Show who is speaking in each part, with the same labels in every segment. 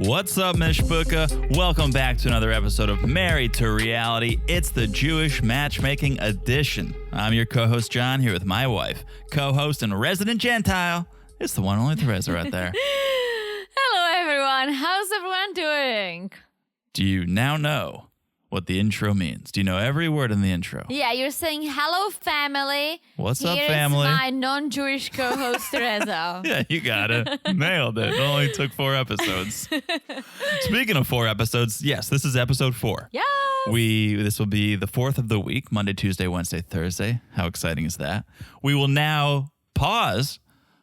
Speaker 1: What's up, Mishpucha? Welcome back to another episode of Married to Reality. It's the Jewish Matchmaking edition. I'm your co-host, John, here with my wife, co-host and resident Gentile. It's the one and only Teresa right there.
Speaker 2: Hello, everyone. How's everyone doing?
Speaker 1: Do you now know what the intro means? Do you know every word in the intro?
Speaker 2: Yeah, you're saying hello, family.
Speaker 1: What's up, family?
Speaker 2: Here's my non-Jewish co-host, Teresa.
Speaker 1: Yeah, you got it. Nailed it. It only took 4 episodes. Speaking of 4 episodes, yes, this is episode 4.
Speaker 2: Yes.
Speaker 1: This will be the 4th of the week, Monday, Tuesday, Wednesday, Thursday. How exciting is that? We will now pause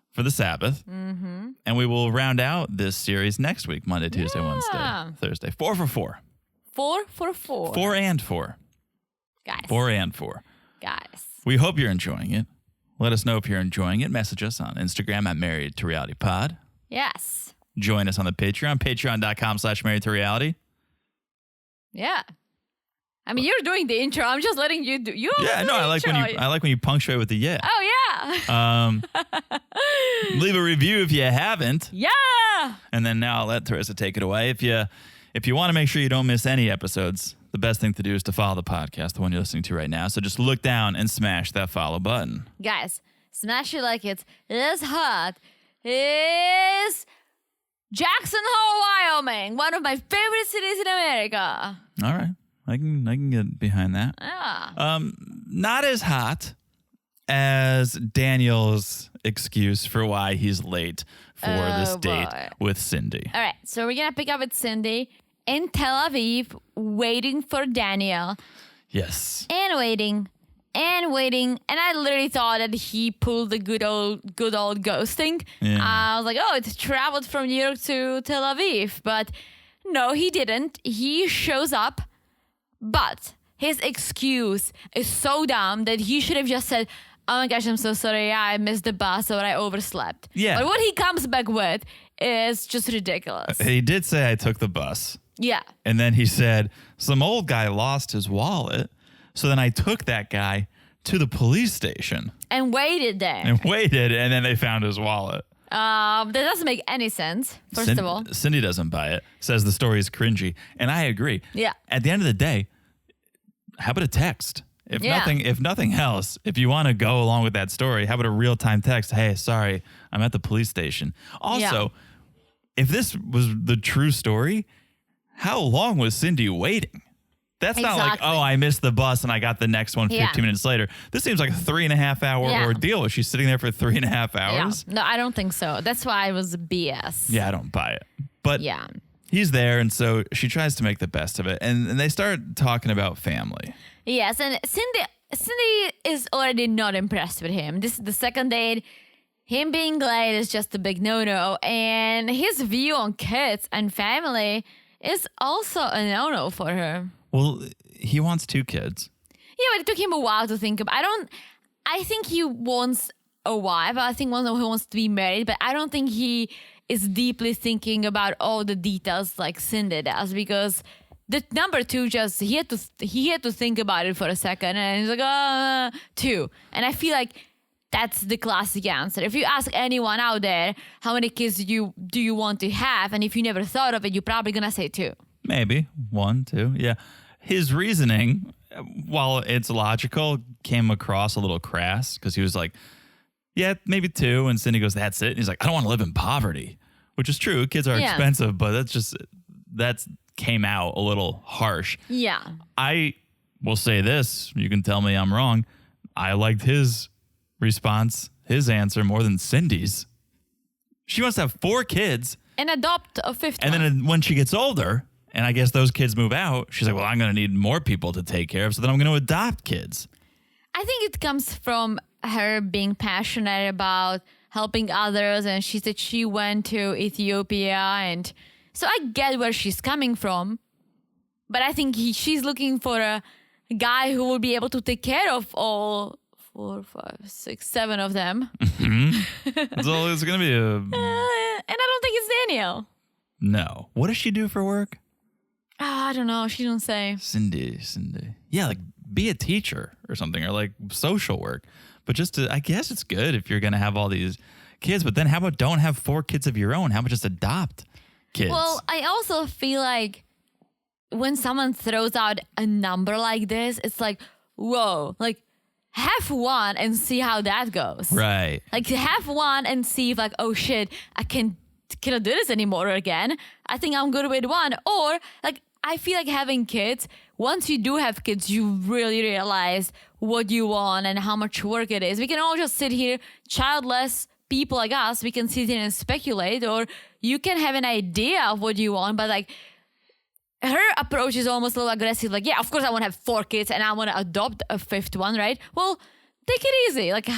Speaker 1: for the Sabbath, and we will round out this series next week, Monday, Tuesday, Wednesday, Thursday. 4 for 4.
Speaker 2: 4 for 4.
Speaker 1: 4 and 4.
Speaker 2: Guys.
Speaker 1: 4 and 4.
Speaker 2: Guys.
Speaker 1: We hope you're enjoying it. Let us know if you're enjoying it. Message us on Instagram at Married to Reality Pod.
Speaker 2: Yes.
Speaker 1: Join us on the Patreon, patreon.com/Married to Reality.
Speaker 2: Yeah. I mean, you're doing the intro. I'm just letting you do.
Speaker 1: Yeah, no, I like when you punctuate with the yeah.
Speaker 2: Oh yeah.
Speaker 1: Leave a review if you haven't.
Speaker 2: Yeah.
Speaker 1: And then now I'll let Teresa take it away. If you want to make sure you don't miss any episodes, the best thing to do is to follow the podcast, the one you're listening to right now. So just look down and smash that follow button.
Speaker 2: Guys, smash it like it's hot. Is Jackson Hole, Wyoming, one of my favorite cities in America.
Speaker 1: All right. I can get behind that.
Speaker 2: Yeah.
Speaker 1: Not as hot as Daniel's excuse for why he's late for this date with Cindy.
Speaker 2: All right, so we're going to pick up with Cindy in Tel Aviv, waiting for Daniel.
Speaker 1: Yes.
Speaker 2: And waiting. And I literally thought that he pulled the good old ghosting.
Speaker 1: Yeah.
Speaker 2: I was like, oh, it traveled from New York to Tel Aviv. But no, he didn't. He shows up. But his excuse is so dumb that he should have just said, oh my gosh, I'm so sorry. I missed the bus or I overslept.
Speaker 1: Yeah.
Speaker 2: But what he comes back with is just ridiculous.
Speaker 1: He did say I took the bus.
Speaker 2: Yeah.
Speaker 1: And then he said some old guy lost his wallet. So then I took that guy to the police station.
Speaker 2: And waited there.
Speaker 1: And then they found his wallet.
Speaker 2: That doesn't make any sense, first of all.
Speaker 1: Cindy doesn't buy it. Says the story is cringy. And I agree.
Speaker 2: Yeah.
Speaker 1: At the end of the day, how about a text? If nothing else, if you want to go along with that story, how about a real-time text? Hey, sorry, I'm at the police station. Also, if this was the true story, how long was Cindy waiting? That's not like, oh, I missed the bus and I got the next one 15 minutes later. This seems like a 3.5 hour ordeal. Was she sitting there for 3.5 hours?
Speaker 2: Yeah. No, I don't think so. That's why it was BS.
Speaker 1: Yeah, I don't buy it. But he's there, and so she tries to make the best of it. And they start talking about family.
Speaker 2: Yes, and Cindy is already not impressed with him. This is the second date. Him being late is just a big no-no. And his view on kids and family is also a no-no for her.
Speaker 1: Well, he wants 2 kids.
Speaker 2: Yeah, but it took him a while to think about. I think he wants a wife. I think he wants to be married, but I don't think he is deeply thinking about all the details like Cindy does, because the number 2 he had to think about it for a second, and he's like, 2. And I feel like that's the classic answer. If you ask anyone out there how many kids do you want to have, and if you never thought of it, you're probably gonna say 2.
Speaker 1: Maybe 1, 2, yeah. His reasoning, while it's logical, came across a little crass because he was like, yeah, maybe 2. And Cindy goes, that's it. And he's like, I don't want to live in poverty, which is true. Kids are expensive, but that's came out a little harsh.
Speaker 2: Yeah.
Speaker 1: I will say this. You can tell me I'm wrong. I liked his response, his answer more than Cindy's. She wants to have 4 kids.
Speaker 2: And adopt a 5th
Speaker 1: And
Speaker 2: one.
Speaker 1: then when she gets older, and I guess those kids move out, she's like, well, I'm going to need more people to take care of, so then I'm going to adopt kids.
Speaker 2: I think it comes from her being passionate about helping others, and she said she went to Ethiopia, and so I get where she's coming from, but I think she's looking for a guy who will be able to take care of all 4, 5, 6, 7 of them.
Speaker 1: So it's going to be a...
Speaker 2: And I don't think it's Daniel.
Speaker 1: No. What does she do for work?
Speaker 2: I don't know. She don't say.
Speaker 1: Cindy. Yeah, like be a teacher or something, or like social work. But I guess it's good if you're going to have all these kids. But then how about don't have 4 kids of your own? How about just adopt? kids.
Speaker 2: Well, I also feel like when someone throws out a number like this, it's like, whoa, like have one and see how that goes.
Speaker 1: Right.
Speaker 2: Like have one and see if like, oh shit, I cannot do this anymore again. I think I'm good with one. Or like, I feel like having kids, once you do have kids, you really realize what you want and how much work it is. We can all just sit here, childless people like us, we can sit here and speculate, or you can have an idea of what you want, but like her approach is almost a little aggressive. Like, yeah, of course I want to have 4 kids and I want to adopt a 5th one, right? Well, take it easy. Like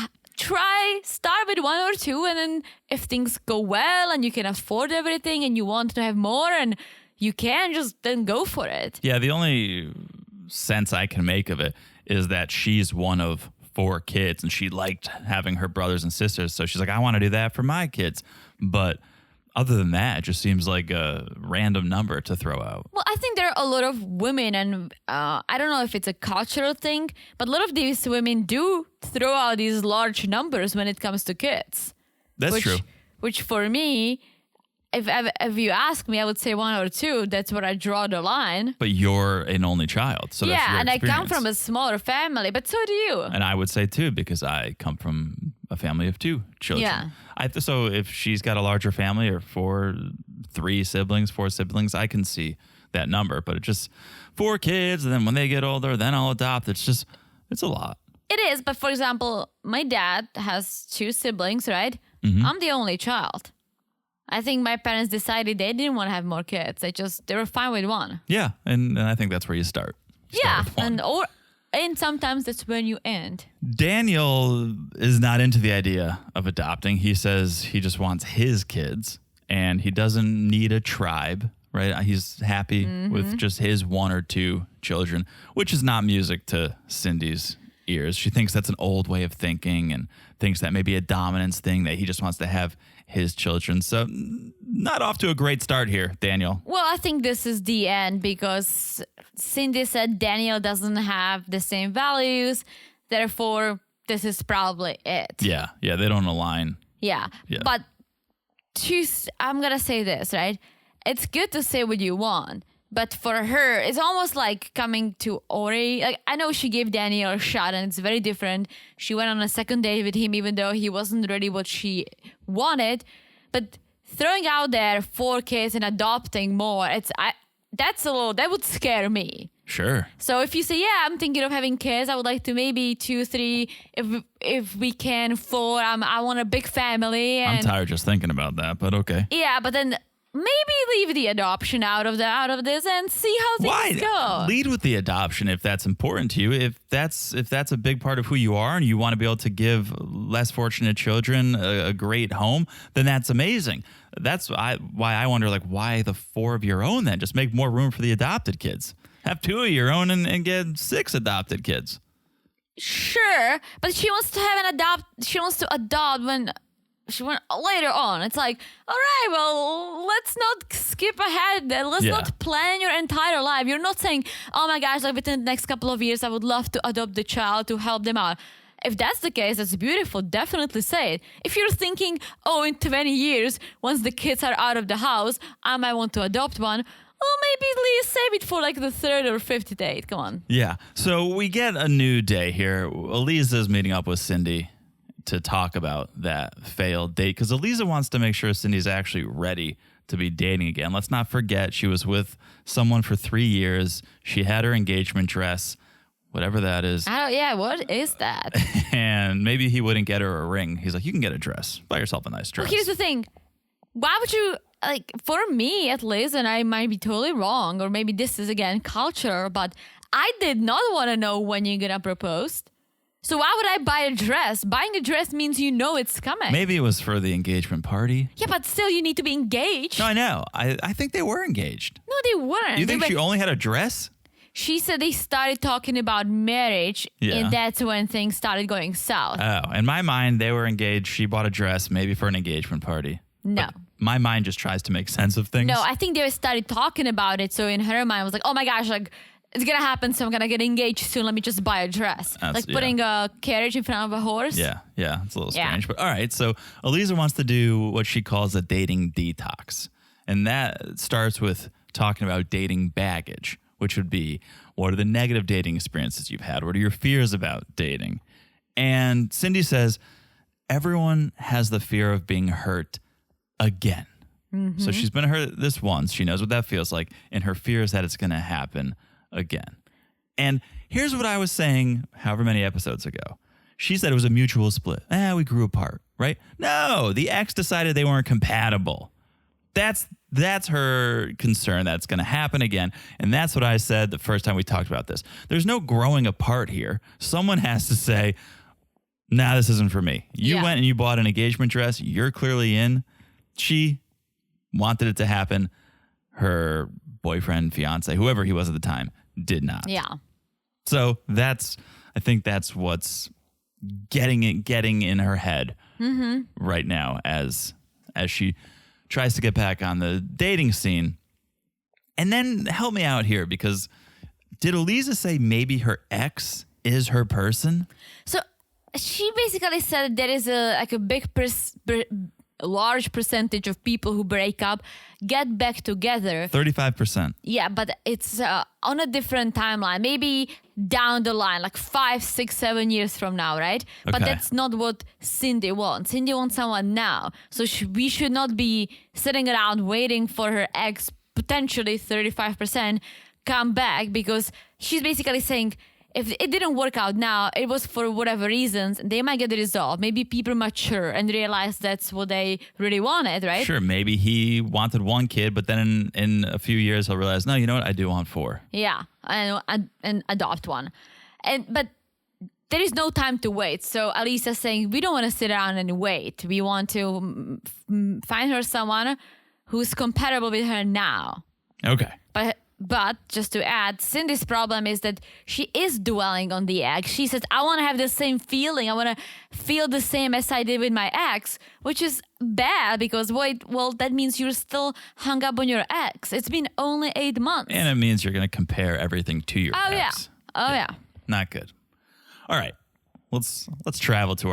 Speaker 2: start with 1 or 2, and then if things go well and you can afford everything and you want to have more and you can, just then go for it.
Speaker 1: Yeah, the only sense I can make of it is that she's one of 4 kids and she liked having her brothers and sisters. So she's like, I want to do that for my kids. But other than that, it just seems like a random number to throw out.
Speaker 2: Well, I think there are a lot of women, and I don't know if it's a cultural thing, but a lot of these women do throw out these large numbers when it comes to kids.
Speaker 1: That's true.
Speaker 2: Which for me, if you ask me, I would say 1 or 2. That's where I draw the line.
Speaker 1: But you're an only child, so that's your
Speaker 2: and
Speaker 1: experience.
Speaker 2: I come from a smaller family, but so do you.
Speaker 1: And I would say 2 because I come from a family of 2 children.
Speaker 2: Yeah.
Speaker 1: So if she's got a larger family or 3 siblings, 4 siblings, I can see that number. But it's just 4 kids, and then when they get older, then I'll adopt. It's a lot.
Speaker 2: It is, but for example, my dad has 2 siblings, right?
Speaker 1: Mm-hmm.
Speaker 2: I'm the only child. I think my parents decided they didn't want to have more kids. They were fine with 1.
Speaker 1: Yeah, and I think that's where you start.
Speaker 2: Yeah, and sometimes that's when you end.
Speaker 1: Daniel is not into the idea of adopting. He says he just wants his kids and he doesn't need a tribe, right? He's happy with just his 1 or 2 children, which is not music to Cindy's ears. She thinks that's an old way of thinking and thinks that may be a dominance thing, that he just wants to have his children. So not off to a great start here, Daniel.
Speaker 2: Well, I think this is the end because Cindy said Daniel doesn't have the same values. Therefore, this is probably it.
Speaker 1: Yeah, they don't align.
Speaker 2: Yeah. But I'm going to say this, right? It's good to say what you want. But for her, it's almost like coming to Ori. Like, I know she gave Daniel a shot and it's very different. She went on a second date with him even though he wasn't really what she wanted. But throwing out there 4 kids and adopting more, that would scare me.
Speaker 1: Sure.
Speaker 2: So if you say, yeah, I'm thinking of having kids, I would like to maybe 2, 3, if we can 4, I want a big family. And
Speaker 1: I'm tired just thinking about that, but okay.
Speaker 2: Yeah, but then maybe leave the adoption out of this and see how things go.
Speaker 1: Lead with the adoption if that's important to you. If that's a big part of who you are and you want to be able to give less fortunate children a great home, then that's amazing. That's why I wonder, like, why the 4 of your own then? Just make more room for the adopted kids. Have 2 of your own and get 6 adopted kids.
Speaker 2: Sure, but she wants to she wants to adopt when she went later on. It's like, all right, well, let's not skip ahead. Let's not plan your entire life. You're not saying, oh my gosh, like within the next couple of years, I would love to adopt the child to help them out. If that's the case, that's beautiful. Definitely say it. If you're thinking, oh, in 20 years, once the kids are out of the house, I might want to adopt one. Well, maybe save it for like the 3rd or 5th date. Come on.
Speaker 1: Yeah. So we get a new day here. Aleeza's meeting up with Cindy to talk about that failed date because Aleeza wants to make sure Cindy's actually ready to be dating again. Let's not forget she was with someone for 3 years. She had her engagement dress, whatever that is.
Speaker 2: What is that?
Speaker 1: And maybe he wouldn't get her a ring. He's like, you can get a dress. Buy yourself a nice dress.
Speaker 2: Well, here's the thing. Why would you, like, for me at least, and I might be totally wrong, or maybe this is again culture, but I did not want to know when you're going to propose. So why would I buy a dress? Buying a dress means you know it's coming.
Speaker 1: Maybe it was for the engagement party.
Speaker 2: Yeah, but still you need to be engaged.
Speaker 1: No, I know. I think they were engaged.
Speaker 2: No, they weren't.
Speaker 1: You think she only had a dress?
Speaker 2: She said they started talking about marriage, and that's when things started going south.
Speaker 1: Oh, in my mind, they were engaged. She bought a dress maybe for an engagement party.
Speaker 2: No.
Speaker 1: But my mind just tries to make sense of things.
Speaker 2: No, I think they started talking about it. So in her mind, it was like, oh my gosh, like, it's going to happen, so I'm going to get engaged soon. Let me just buy a dress. Like putting a carriage in front of a horse.
Speaker 1: Yeah, it's a little strange. But all right, so Aleeza wants to do what she calls a dating detox. And that starts with talking about dating baggage, which would be, what are the negative dating experiences you've had? What are your fears about dating? And Cindy says, everyone has the fear of being hurt again. So she's been hurt this once. She knows what that feels like. And her fear is that it's going to happen again. And here's what I was saying however many episodes ago. She said it was a mutual split. We grew apart, right? No, the ex decided they weren't compatible. That's her concern. That's going to happen again. And that's what I said the first time we talked about this. There's no growing apart here. Someone has to say, nah, this isn't for me. You went and you bought an engagement dress. You're clearly in. She wanted it to happen. Her boyfriend, fiance, whoever he was at the time, did not.
Speaker 2: Yeah.
Speaker 1: So I think that's what's getting in her head right now as she tries to get back on the dating scene. And then help me out here, because did Aleeza say maybe her ex is her person?
Speaker 2: So she basically said there is a big large percentage of people who break up get back together.
Speaker 1: 35%.
Speaker 2: Yeah, but it's on a different timeline. Maybe down the line, like 5, 6, 7 years from now, right?
Speaker 1: Okay.
Speaker 2: But that's not what Cindy wants. Cindy wants someone now. So we should not be sitting around waiting for her ex, potentially 35%, come back, because she's basically saying, if it didn't work out now, it was for whatever reasons, they might get the result. Maybe people mature and realize that's what they really wanted, right?
Speaker 1: Sure, maybe he wanted one kid, but then in a few years he'll realize, no, you know what, I do want 4.
Speaker 2: Yeah, and adopt one. But there is no time to wait. So Aleeza's saying, we don't want to sit around and wait. We want to find her someone who's compatible with her now.
Speaker 1: Okay.
Speaker 2: But just to add, Cindy's problem is that she is dwelling on the ex. She says, I want to have the same feeling. I want to feel the same as I did with my ex, which is bad because, that means you're still hung up on your ex. It's been only 8 months.
Speaker 1: And it means you're going to compare everything to your ex.
Speaker 2: Yeah.
Speaker 1: Not good. All right. Let's travel to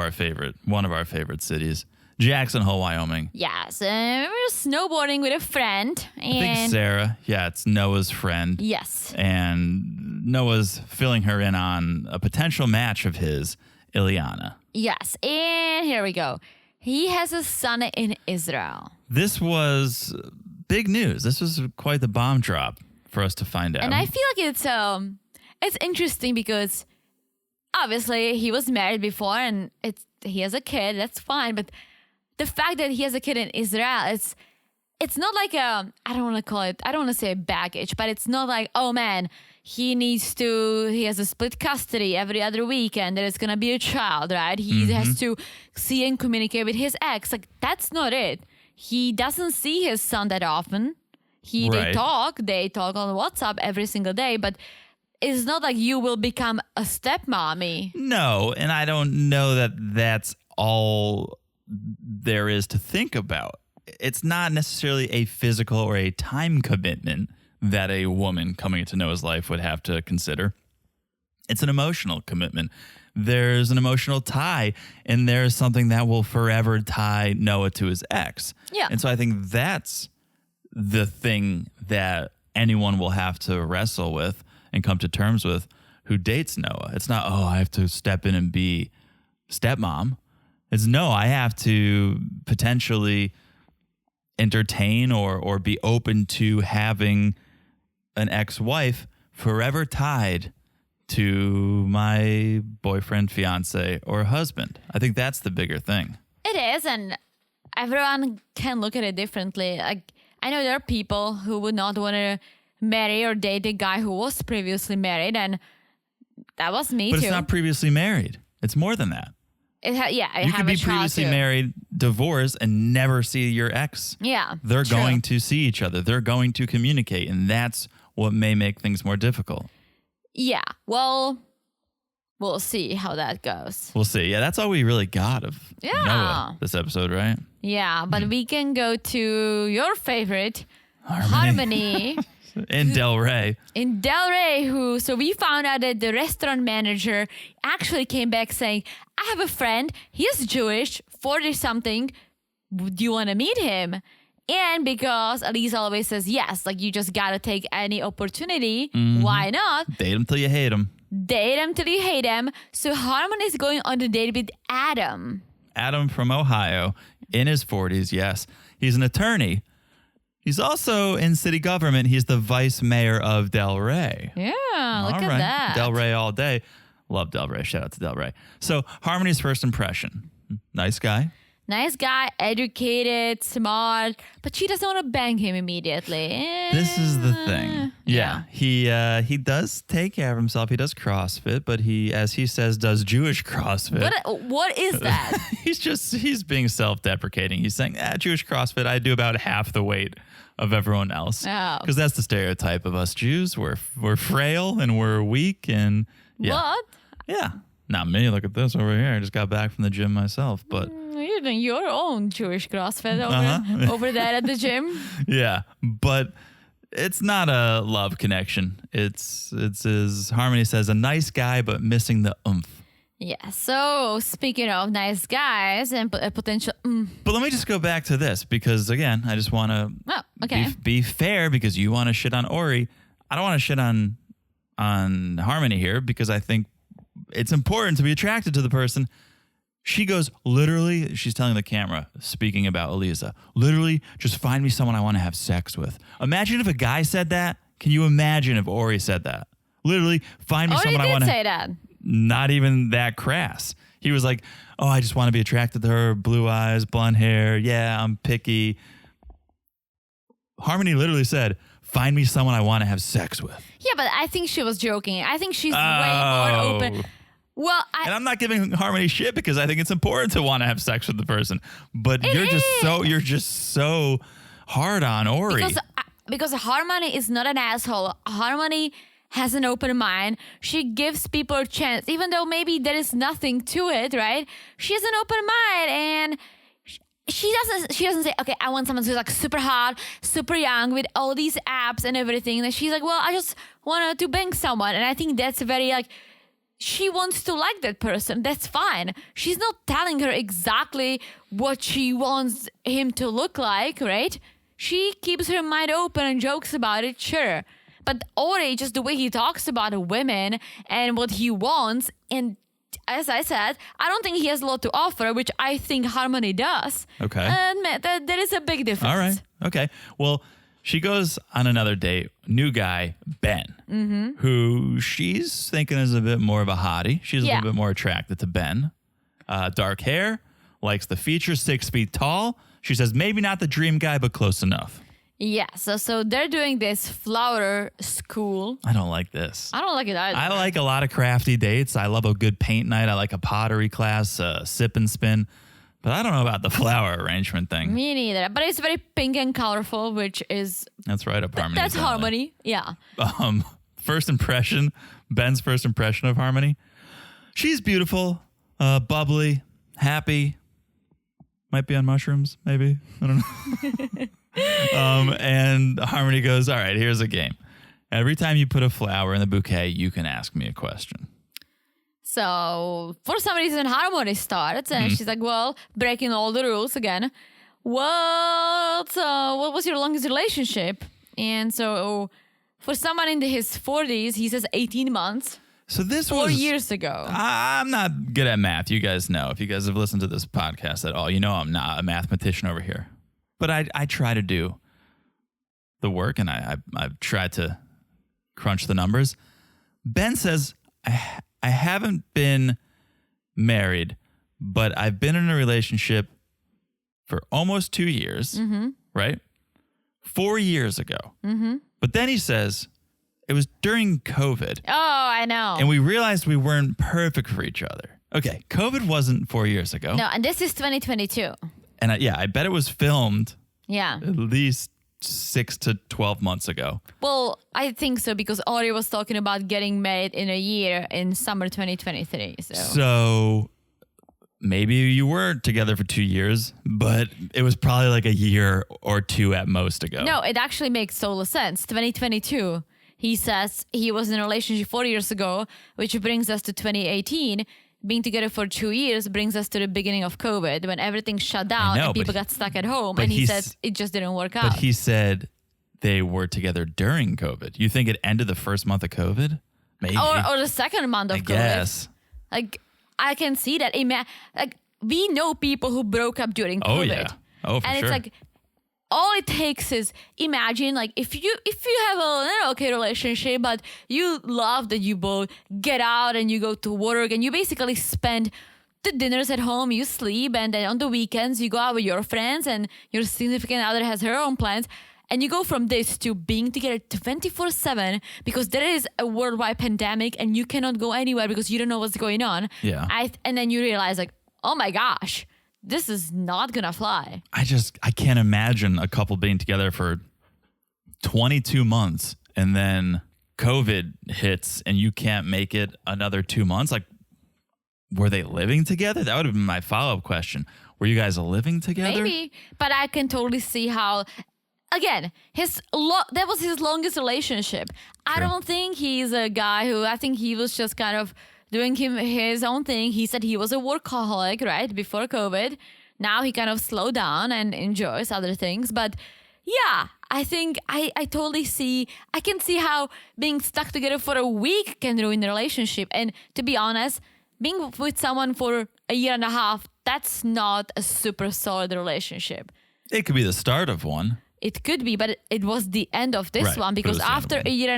Speaker 1: one of our favorite cities. Jackson Hole, Wyoming.
Speaker 2: Yes, we're snowboarding with a friend.
Speaker 1: I think Sarah. Yeah, it's Noah's friend.
Speaker 2: Yes.
Speaker 1: And Noah's filling her in on a potential match of his, Ileana.
Speaker 2: Yes, and here we go. He has a son in Israel.
Speaker 1: This was big news. This was quite the bomb drop for us to find out.
Speaker 2: And I feel like it's interesting because obviously he was married before and he has a kid. That's fine, but the fact that he has a kid in Israel, it's not like I don't want to say baggage, but it's not like, oh man, he has a split custody every other weekend. There's going to be a child, right? He has to see and communicate with his ex. Like, that's not it. He doesn't see his son that often. They talk on WhatsApp every single day, but it's not like you will become a stepmommy.
Speaker 1: No, and I don't know that that's all there is to think about. It's not necessarily a physical or a time commitment that a woman coming into Noah's life would have to consider. It's an emotional commitment. There's an emotional tie, and there's something that will forever tie Noah to his ex.
Speaker 2: Yeah.
Speaker 1: And so I think that's the thing that anyone will have to wrestle with and come to terms with who dates Noah. It's not, I have to step in and be stepmom. It's no, I have to potentially entertain or be open to having an ex-wife forever tied to my boyfriend, fiance, or husband. I think that's the bigger thing.
Speaker 2: It is, and everyone can look at it differently. Like, I know there are people who would not want to marry or date a guy who was previously married, and that was me too.
Speaker 1: But it's not previously married. It's more than that.
Speaker 2: You
Speaker 1: could be previously married, divorced, and never see your ex.
Speaker 2: Yeah,
Speaker 1: they're going to see each other. They're going to communicate, and that's what may make things more difficult.
Speaker 2: Yeah, well, we'll see how that goes.
Speaker 1: We'll see. Yeah, that's all we really got of Noah this episode, right?
Speaker 2: Yeah, but we can go to your favorite, Harmony.
Speaker 1: In Delray.
Speaker 2: So we found out that the restaurant manager actually came back saying, I have a friend, he's Jewish, 40-something, do you want to meet him? And because Aleeza always says yes, like you just gotta take any opportunity. Why not?
Speaker 1: Date him till you hate him.
Speaker 2: Date him till you hate him. So Harmony is going on a date with Adam.
Speaker 1: Adam from Ohio, in his 40s, yes. He's an attorney. He's also in city government. He's the vice mayor of Del Rey.
Speaker 2: Yeah, look at that.
Speaker 1: Del Rey all day. Love Del Rey. Shout out to Del Rey. So Harmony's first impression. Nice guy.
Speaker 2: Nice guy, educated, smart, but she doesn't want to bang him immediately.
Speaker 1: This is the thing. Yeah. He does take care of himself. He does CrossFit, but he, as he says, does Jewish CrossFit.
Speaker 2: What is that?
Speaker 1: He's being self-deprecating. He's saying, Jewish CrossFit, I do about half the weight of everyone else. Because that's the stereotype of us Jews. We're frail and we're weak and
Speaker 2: What?
Speaker 1: Yeah. Not me. Look at this over here. I just got back from the gym myself, but
Speaker 2: You're doing your own Jewish CrossFit over there at the gym.
Speaker 1: Yeah, but it's not a love connection. It's as Harmony says, a nice guy, but missing the oomph.
Speaker 2: Yeah. So speaking of nice guys and potential.
Speaker 1: But let me just go back to this because again, I just want to be fair because you want to shit on Ori. I don't want to shit on Harmony here because I think it's important to be attracted to the person. She goes, literally, she's telling the camera, speaking about Aleeza, literally, just find me someone I want to have sex with. Imagine if a guy said that. Can you imagine if Ori said that? Literally, find me someone I want to...
Speaker 2: say that.
Speaker 1: Not even that crass. He was like, oh, I just want to be attracted to her, blue eyes, blonde hair. Yeah, I'm picky. Harmony literally said, find me someone I want to have sex with.
Speaker 2: Yeah, but I think she was joking. I think she's way more open. Well,
Speaker 1: and I'm not giving Harmony shit because I think it's important to want to have sex with the person. But you're just so hard on Ori.
Speaker 2: Because Harmony is not an asshole. Harmony has an open mind. She gives people a chance, even though maybe there is nothing to it, right? She has an open mind and she doesn't say, okay, I want someone who's like super hot, super young with all these apps and everything. And she's like, well, I just wanted to bang someone. And I think that's very like, she wants to like that person. That's fine. She's not telling her exactly what she wants him to look like, right? She keeps her mind open and jokes about it, sure. But Ori, just the way he talks about women and what he wants, and as I said, I don't think he has a lot to offer, which I think Harmony does.
Speaker 1: Okay.
Speaker 2: And there is a big difference.
Speaker 1: All right. Okay. Well, she goes on another date. New guy, Ben, who she's thinking is a bit more of a hottie. She's a little bit more attracted to Ben. Dark hair, likes the features, 6 feet tall. She says maybe not the dream guy, but close enough.
Speaker 2: Yeah, so they're doing this flower school.
Speaker 1: I don't like this.
Speaker 2: I don't like it either.
Speaker 1: I like a lot of crafty dates. I love a good paint night. I like a pottery class, sip and spin. But I don't know about the flower arrangement thing.
Speaker 2: Me neither. But it's very pink and colorful, which is...
Speaker 1: That's right, up Harmony.
Speaker 2: That's Harmony, yeah.
Speaker 1: First impression, Ben's first impression of Harmony. She's beautiful, bubbly, happy. Might be on mushrooms, maybe. I don't know. And Harmony goes, all right, here's a game. Every time you put a flower in the bouquet, you can ask me a question.
Speaker 2: So for some reason, Harmony starts and she's like, well, breaking all the rules again. What was your longest relationship? And so for someone in his 40s, he says 18 months.
Speaker 1: So this
Speaker 2: 4 years ago.
Speaker 1: I'm not good at math. You guys know. If you guys have listened to this podcast at all, you know I'm not a mathematician over here. But I try to do the work, and I've tried to crunch the numbers. Ben says, I haven't been married, but I've been in a relationship for almost 2 years, right? 4 years ago. But then he says, it was during COVID.
Speaker 2: Oh, I know.
Speaker 1: And we realized we weren't perfect for each other. Okay, COVID wasn't 4 years ago.
Speaker 2: No, and this is 2022.
Speaker 1: And I bet it was filmed
Speaker 2: at
Speaker 1: least 6 to 12 months ago.
Speaker 2: Well, I think so because Ori was talking about getting married in a year in summer 2023.
Speaker 1: So maybe you were together for 2 years, but it was probably like a year or two at most ago.
Speaker 2: No, it actually makes total sense. 2022. He says he was in a relationship 4 years ago, which brings us to 2018. being together for 2 years brings us to the beginning of COVID when everything shut down and people got stuck at home. And he said it just didn't work out.
Speaker 1: But he said they were together during COVID. You think it ended the first month of COVID? Maybe.
Speaker 2: Or the second month of COVID.
Speaker 1: Yes.
Speaker 2: Like, I can see that. Like, we know people who broke up during COVID.
Speaker 1: Oh, yeah. Oh, for
Speaker 2: and
Speaker 1: sure.
Speaker 2: it's like, all it takes is imagine like if you have a okay relationship, but you love that you both get out and you go to work and you basically spend the dinners at home, you sleep, and then on the weekends you go out with your friends and your significant other has her own plans. And you go from this to being together 24/7 because there is a worldwide pandemic and you cannot go anywhere because you don't know what's going on.
Speaker 1: Yeah.
Speaker 2: And then you realize like, oh my gosh, this is not gonna fly.
Speaker 1: I can't imagine a couple being together for 22 months and then COVID hits and you can't make it another 2 months. Like, were they living together? That would have been my follow-up question. Were you guys living together?
Speaker 2: Maybe, but I can totally see how, again, that was his longest relationship.
Speaker 1: Sure.
Speaker 2: I don't think he's a guy I think he was just kind of doing his own thing. He said he was a workaholic, right, before COVID. Now he kind of slowed down and enjoys other things. But yeah, I think I totally I can see how being stuck together for a week can ruin the relationship. And to be honest, being with someone for a year and a half, that's not a super solid relationship.
Speaker 1: It could be the start of one.
Speaker 2: It could be, but it was the end of this one because after a year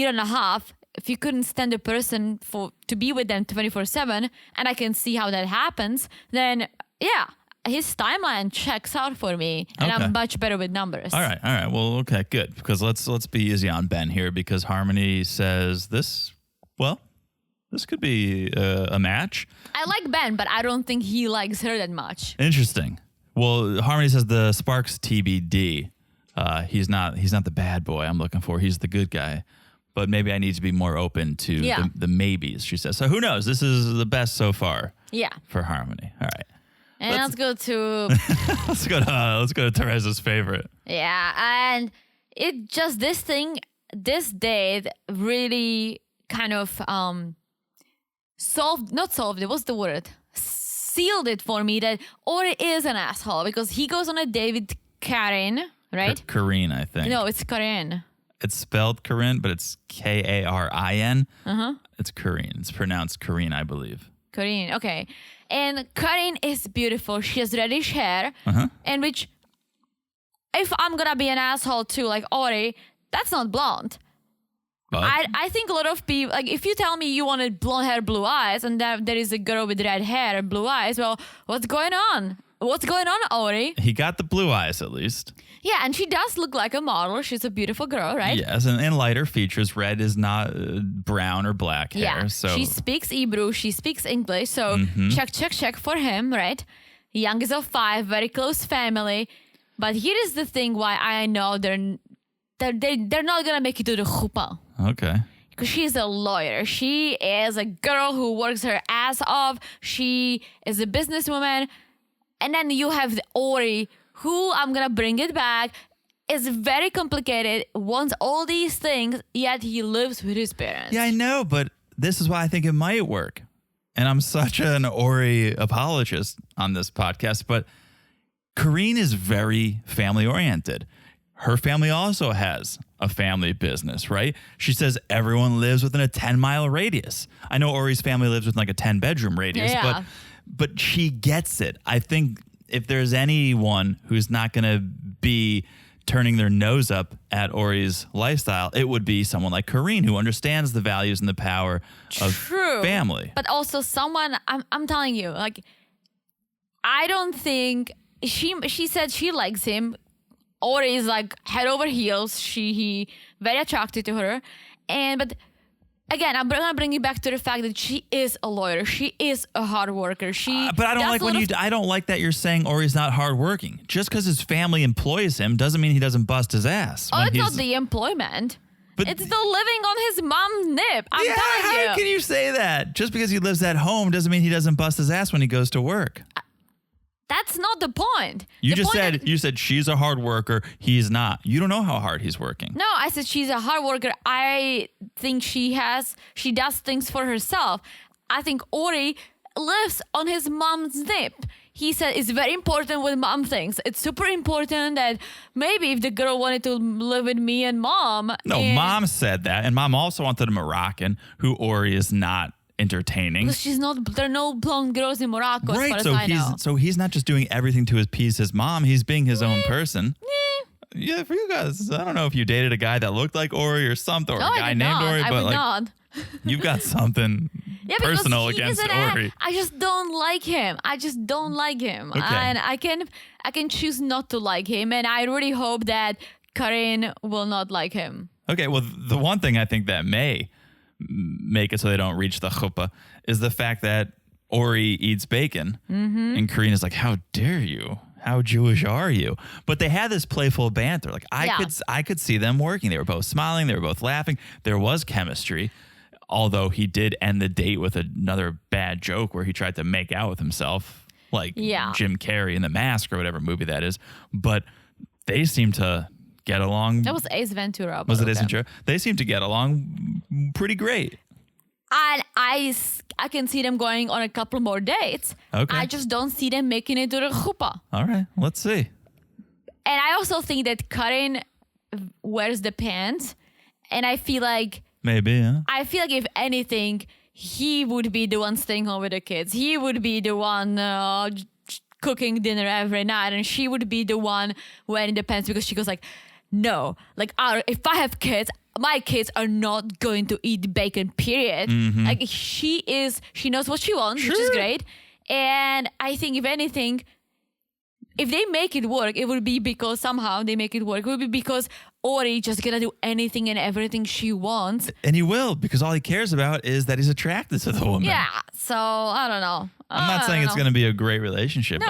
Speaker 2: and a half, if you couldn't stand a person to be with them 24/7, and I can see how that happens, then yeah, his timeline checks out for me, and I'm much better with numbers.
Speaker 1: All right. Well, okay, good. Because let's be easy on Ben here because Harmony says this could be a match.
Speaker 2: I like Ben, but I don't think he likes her that much.
Speaker 1: Interesting. Well, Harmony says the sparks TBD. He's not the bad boy I'm looking for. He's the good guy. But maybe I need to be more open to the maybes, she says. So who knows? This is the best so far.
Speaker 2: Yeah.
Speaker 1: For Harmony. All right.
Speaker 2: And let's go to
Speaker 1: let's go to Teresa's favorite.
Speaker 2: Yeah, and it just this date really kind of sealed it for me that Ori is an asshole because he goes on a date with Karen, right?
Speaker 1: Karine, I think.
Speaker 2: No, it's Karen.
Speaker 1: It's spelled Corinne, but it's Karin.
Speaker 2: Uh-huh.
Speaker 1: It's Karine. It's pronounced Karine, I believe.
Speaker 2: Karine, okay. And Karen is beautiful. She has reddish hair.
Speaker 1: Uh-huh.
Speaker 2: And which, if I'm going to be an asshole too, like Ori, that's not blonde.
Speaker 1: But
Speaker 2: I think a lot of people, like if you tell me you wanted blonde hair, blue eyes, and there is a girl with red hair and blue eyes, well, what's going on? What's going on, Ori?
Speaker 1: he got the blue eyes at least.
Speaker 2: Yeah, and she does look like a model. She's a beautiful girl, right?
Speaker 1: Yes, and lighter features. Red is not brown or black hair.
Speaker 2: Yeah,
Speaker 1: so
Speaker 2: she speaks Hebrew. She speaks English. So check for him, right? Youngest of 5, very close family. But here is the thing why I know they're not going to make it to the chuppah.
Speaker 1: Okay.
Speaker 2: Because she's a lawyer. She is a girl who works her ass off. She is a businesswoman. And then you have the Ori, who, I'm going to bring it back, is very complicated, wants all these things, yet he lives with his parents.
Speaker 1: Yeah, I know, but this is why I think it might work. And I'm such an Ori apologist on this podcast, but Karine is very family oriented. Her family also has a family business, right? She says everyone lives within a 10-mile radius. I know Ori's family lives within like a 10-bedroom radius, but she gets it. I think if there's anyone who's not going to be turning their nose up at Ori's lifestyle, it would be someone like Karine who understands the values and the power of family.
Speaker 2: But also someone, I'm telling you, like, I don't think she said she likes him. Ori is like head over heels. He very attracted to her. But again, I'm gonna bring you back to the fact that she is a lawyer. She is a hard worker.
Speaker 1: But I don't like I don't like that you're saying Ori's not hardworking. Just because his family employs him doesn't mean he doesn't bust his ass.
Speaker 2: Oh, it's not the employment. But it's the living on his mom's nip. I'm telling you.
Speaker 1: How can you say that? Just because he lives at home doesn't mean he doesn't bust his ass when he goes to work.
Speaker 2: That's not the point.
Speaker 1: You said she's a hard worker. He's not. You don't know how hard he's working.
Speaker 2: No, I said she's a hard worker. I think she does things for herself. I think Ori, lives on his mom's nip. He said it's very important what mom thinks. It's super important that maybe if the girl wanted to live with me and mom.
Speaker 1: No, mom said that. And mom also wanted a Moroccan who Ori is not entertaining.
Speaker 2: Because there are no blonde girls in Morocco,
Speaker 1: right,
Speaker 2: as far as I know.
Speaker 1: So he's not just doing everything to appease his mom. He's being his own person. Yeah, for you guys, I don't know if you dated a guy that looked like Ori or something, or a guy named Ori, but like
Speaker 2: not.
Speaker 1: You've got something personal against Ori.
Speaker 2: I just don't like him.
Speaker 1: Okay.
Speaker 2: And I can choose not to like him, and I really hope that Karin will not like him.
Speaker 1: Okay, well, the one thing I think that may make it so they don't reach the chuppah is the fact that Ori eats bacon, and Karin is like, "How dare you? How Jewish are you?" But they had this playful banter. Like I could see them working. They were both smiling. They were both laughing. There was chemistry. Although he did end the date with another bad joke where he tried to make out with himself, like Jim Carrey in The Mask or whatever movie that is. But they seem to get along.
Speaker 2: That was Ace Ventura.
Speaker 1: Was it Ace Ventura? They seem to get along pretty great.
Speaker 2: And I can see them going on a couple more dates.
Speaker 1: Okay.
Speaker 2: I just don't see them making it to the chuppah.
Speaker 1: All right, let's see.
Speaker 2: And I also think that Karin wears the pants, and I feel like
Speaker 1: maybe, huh?
Speaker 2: I feel like if anything, he would be the one staying home with the kids. He would be the one cooking dinner every night, and she would be the one wearing the pants because she goes like, no, like if I have kids, my kids are not going to eat bacon, period. Like she knows what she wants, which is great. And I think if anything, if they make it work, it would be because somehow they make it work. It would be because Ori just gonna do anything and everything she wants.
Speaker 1: And he will, because all he cares about is that he's attracted to the woman.
Speaker 2: Yeah, so I don't know.
Speaker 1: I'm not saying it's going to be a great relationship,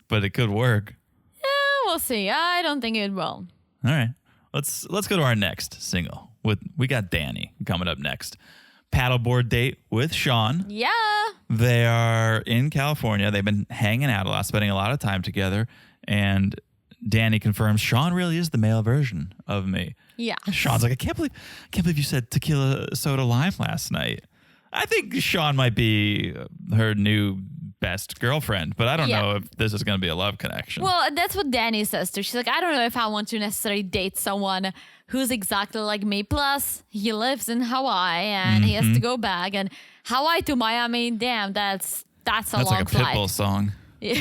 Speaker 1: but it could work.
Speaker 2: Yeah, we'll see. I don't think it will.
Speaker 1: All right. Let's go to our next single. We got Dani coming up next. Paddleboard date with Shawn.
Speaker 2: Yeah.
Speaker 1: They are in California. They've been hanging out a lot, spending a lot of time together. And Dani confirms Shawn really is the male version of me.
Speaker 2: Yeah.
Speaker 1: Shawn's like, I can't believe you said tequila soda lime last night. I think Shawn might be her new best girlfriend, but I don't know if this is going to be a love connection.
Speaker 2: Well, that's what Dani says too. She's like, I don't know if I want to necessarily date someone who's exactly like me. Plus, he lives in Hawaii and he has to go back. And Hawaii to Miami, damn, that's a long flight.
Speaker 1: That's like a Pitbull song.
Speaker 2: Yeah.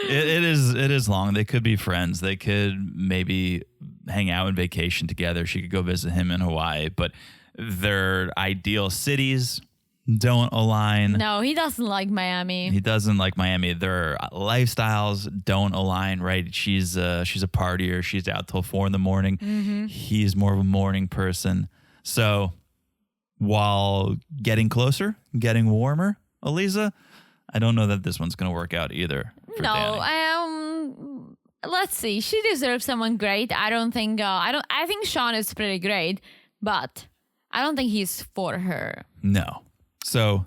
Speaker 1: It is long. They could be friends. They could maybe hang out and vacation together. She could go visit him in Hawaii, but their ideal cities don't align.
Speaker 2: No, he doesn't like Miami.
Speaker 1: He doesn't like Miami. Their lifestyles don't align, right? She's a partier. She's out till 4 a.m. He's more of a morning person. So while getting closer, getting warmer, Aleeza, I don't know that this one's going to work out either.
Speaker 2: No, let's see. She deserves someone great. I think Shawn is pretty great, but I don't think he's for her.
Speaker 1: No. So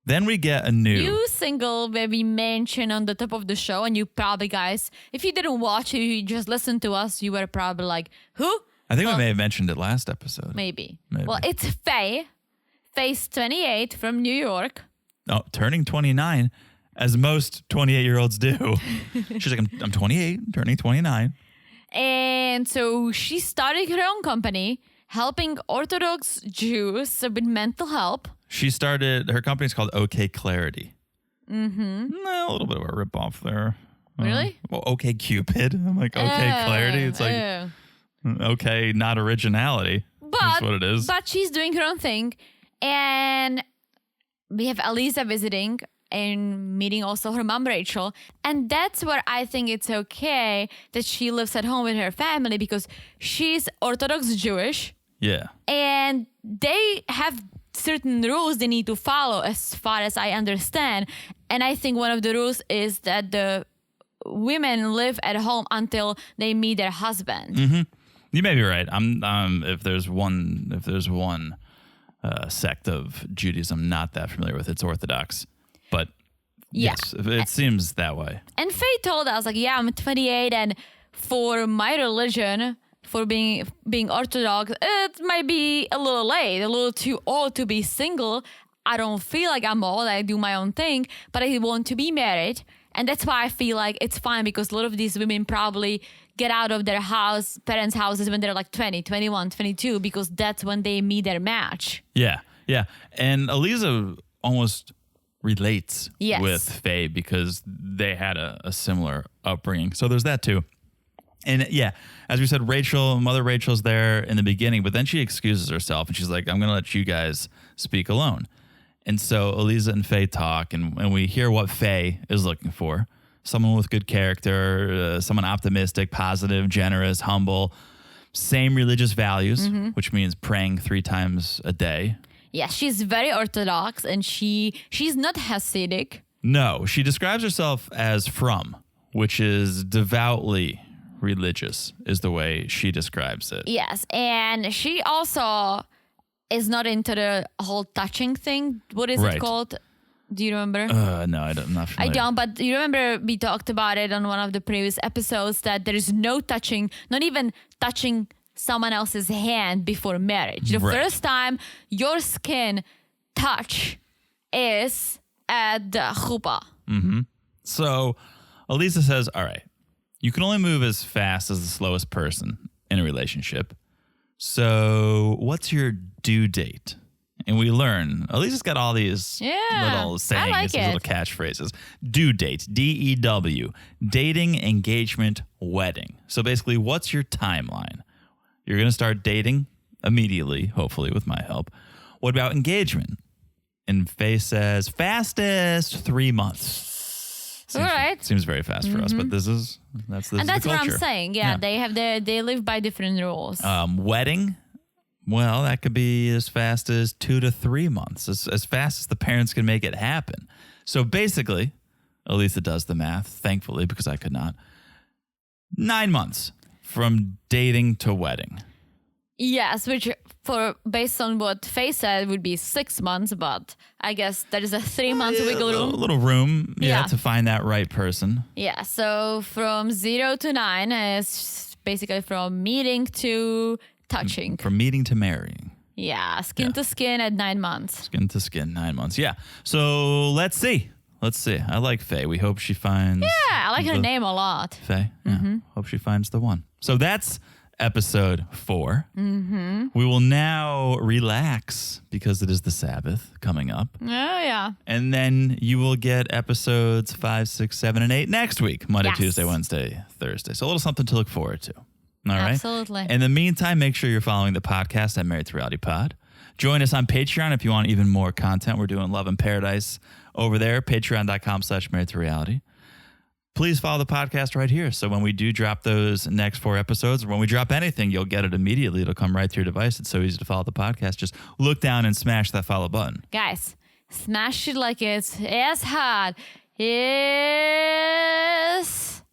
Speaker 1: then we get a new
Speaker 2: single where we mentioned on the top of the show, and you probably guys, if you didn't watch it, you just listened to us, you were probably like, who?
Speaker 1: I think we may have mentioned it last episode.
Speaker 2: Maybe. Well, it's Fay. Fay's 28 from New York.
Speaker 1: Oh, turning 29, as most 28-year-olds do. She's like, I'm 28, turning 29.
Speaker 2: And so she started her own company, helping Orthodox Jews with mental help.
Speaker 1: She started, her company's called OK Clarity. A little bit of a ripoff there.
Speaker 2: Really?
Speaker 1: Well, OK Cupid. I'm like, OK Clarity. It's like, okay, not originality. That's what it is.
Speaker 2: But she's doing her own thing. And we have Aleeza visiting and meeting also her mom, Rachel. And that's where I think it's okay that she lives at home with her family because she's Orthodox Jewish.
Speaker 1: Yeah.
Speaker 2: And they have certain rules they need to follow as far as I understand. And I think one of the rules is that the women live at home until they meet their husband.
Speaker 1: You may be right. If there's one sect of Judaism I'm not that familiar with, it's Orthodox. But yes, it seems that way. And
Speaker 2: Faye told us, like, I'm 28 and for my religion, for being Orthodox, it might be a little late, a little too old to be single. I don't feel like I'm old. I do my own thing, but I want to be married. And that's why I feel like it's fine, because a lot of these women probably get out of their parents' houses when they're like 20, 21, 22, because that's when they meet their match.
Speaker 1: Yeah. Yeah. And Aleeza almost relates
Speaker 2: Yes.
Speaker 1: with Fay because they had a similar upbringing. So there's that too. And yeah, as we said, Mother Rachel's there in the beginning, but then she excuses herself and she's like, I'm going to let you guys speak alone. And so Aleeza and Fay talk, and we hear what Fay is looking for. Someone with good character, someone optimistic, positive, generous, humble, same religious values, which means praying 3 times a day.
Speaker 2: Yeah, she's very Orthodox, and she's not Hasidic.
Speaker 1: No, she describes herself as from, which is devoutly religious, is the way she describes it.
Speaker 2: Yes, and she also is not into the whole touching thing. What is it called? Do you remember?
Speaker 1: No, I'm not familiar.
Speaker 2: I don't, but you remember we talked about it on one of the previous episodes that there is no touching, not even touching someone else's hand before marriage. The first time your skin touch is at the chuppah.
Speaker 1: Mm-hmm. So Aleeza says, all right, you can only move as fast as the slowest person in a relationship. So what's your due date? And we learn, Aleeza's got all these little sayings, these little catchphrases. Due date, DEW, dating, engagement, wedding. So basically, what's your timeline? You're going to start dating immediately, hopefully with my help. What about engagement? And Fay says, fastest 3 months. Seems very fast for us, but that's
Speaker 2: what I'm saying. Yeah, they live by different rules.
Speaker 1: Wedding, well, that could be as fast as 2 to 3 months, as fast as the parents can make it happen. So basically, Aleeza does the math, thankfully, because I could not. 9 months from dating to wedding.
Speaker 2: Yes, which based on what Fay said would be 6 months, but I guess there is a 3 months wiggle room.
Speaker 1: A little room, to find that right person.
Speaker 2: Yeah, so from 0 to 9 is basically from meeting to touching.
Speaker 1: From meeting to marrying.
Speaker 2: Yeah, skin to skin at 9 months.
Speaker 1: Skin to skin, 9 months. Yeah. So let's see. I like Fay. We hope she finds.
Speaker 2: Yeah, I like her name a lot.
Speaker 1: Fay. Yeah. Hope she finds the one. So that's episode 4. We will now relax because it is the Sabbath coming up.
Speaker 2: Oh, yeah.
Speaker 1: And then you will get episodes 5, 6, 7, and 8 next week. Monday, Tuesday, Wednesday, Thursday. So a little something to look forward to. All right.
Speaker 2: Absolutely.
Speaker 1: In the meantime, make sure you're following the podcast at Married to Reality Pod. Join us on Patreon if you want even more content. We're doing Love in Paradise over there, patreon.com/Married to Reality. Please follow the podcast right here. So when we do drop those next 4 episodes, or when we drop anything, you'll get it immediately. It'll come right to your device. It's so easy to follow the podcast. Just look down and smash that follow button.
Speaker 2: Guys, smash it like it's as hard. Yes.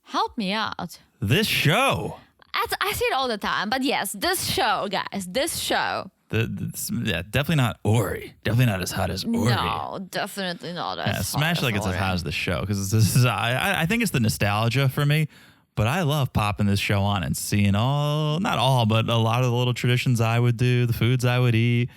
Speaker 2: Help me out.
Speaker 1: This show.
Speaker 2: I say it all the time, but yes, this show, guys, this show.
Speaker 1: Definitely not Ori. Definitely not as hot as Ori.
Speaker 2: No, definitely not as hot.
Speaker 1: Smash like it's as hot as the show, because I think it's the nostalgia for me. But I love popping this show on and seeing not all, but a lot of the little traditions I would do, the foods I would eat.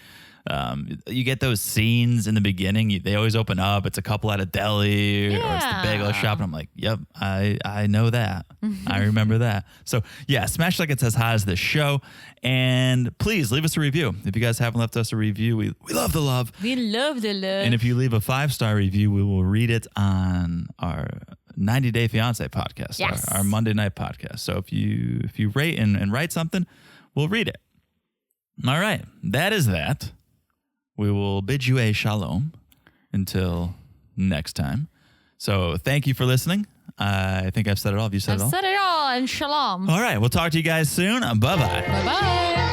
Speaker 1: You get those scenes in the beginning. They always open up. It's a couple at a deli or it's the bagel shop. And I'm like, yep, I know that. I remember that. So yeah, smash like it's as hot as this show. And please leave us a review. If you guys haven't left us a review, we love the love.
Speaker 2: We love the love.
Speaker 1: And if you leave a 5-star review, we will read it on our 90 Day Fiancé podcast, our Monday night podcast. So if you rate and write something, we'll read it. All right. That is that. We will bid you a shalom until next time. So thank you for listening. I think I've said it all. Have you said it all?
Speaker 2: I've said it all, and shalom.
Speaker 1: All right. We'll talk to you guys soon. Bye-bye.
Speaker 2: Bye-bye.